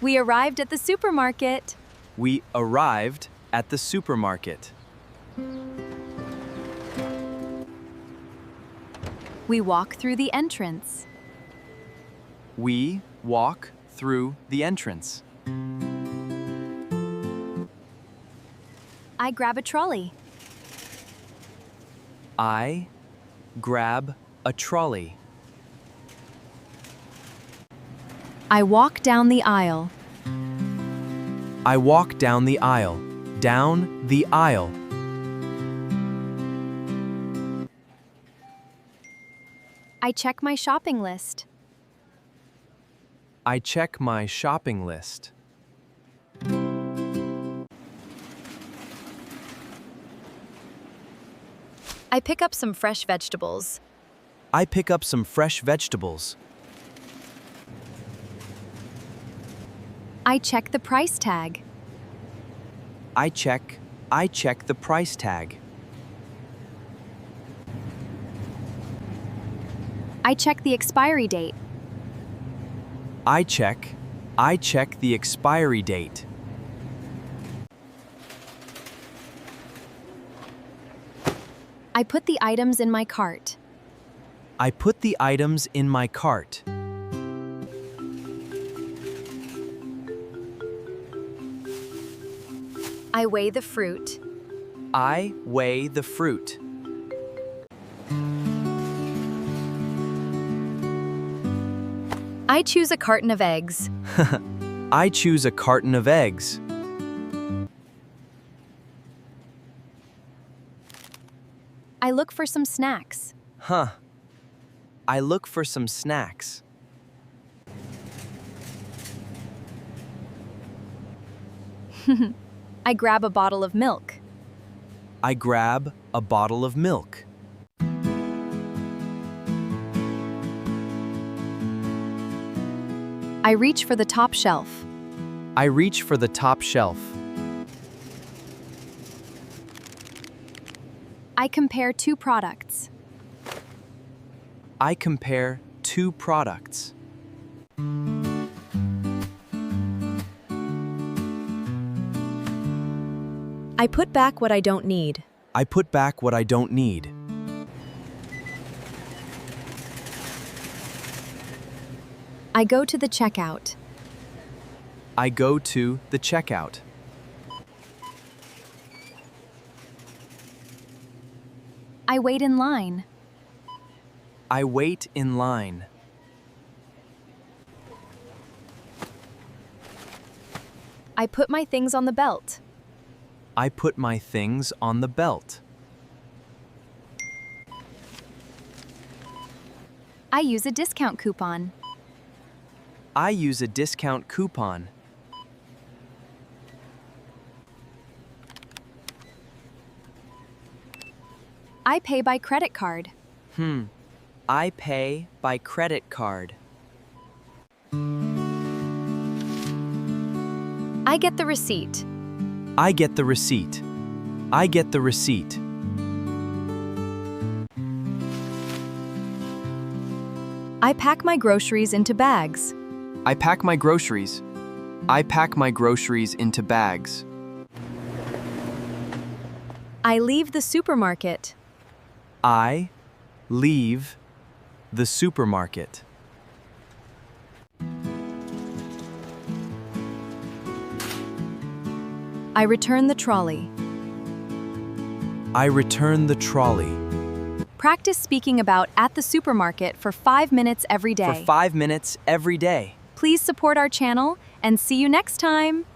We arrived at the supermarket. We arrived at the supermarket. We walk through the entrance. We walk through the entrance. I grab a trolley. I grab a trolley. I walk down the aisle. I walk down the aisle. Down the aisle. I check my shopping list. I check my shopping list. I pick up some fresh vegetables. I pick up some fresh vegetables. I check the price tag. I check the price tag. I check the expiry date. I check the expiry date. I put the items in my cart. I put the items in my cart. I weigh the fruit. I weigh the fruit. I choose a carton of eggs. I choose a carton of eggs. I look for some snacks. I look for some snacks. I grab a bottle of milk. I grab a bottle of milk. I reach for the top shelf. I reach for the top shelf. I compare two products. I compare two products. I put back what I don't need. I put back what I don't need. I go to the checkout. I go to the checkout. I wait in line. I wait in line. I put my things on the belt. I put my things on the belt. I use a discount coupon. I use a discount coupon. I pay by credit card. I pay by credit card. I get the receipt. I get the receipt. I get the receipt. I pack my groceries into bags. I pack my groceries. I pack my groceries into bags. I leave the supermarket. I leave the supermarket. I return the trolley. I return the trolley. Practice speaking about at the supermarket for 5 minutes every day. For 5 minutes every day. Please support our channel and see you next time.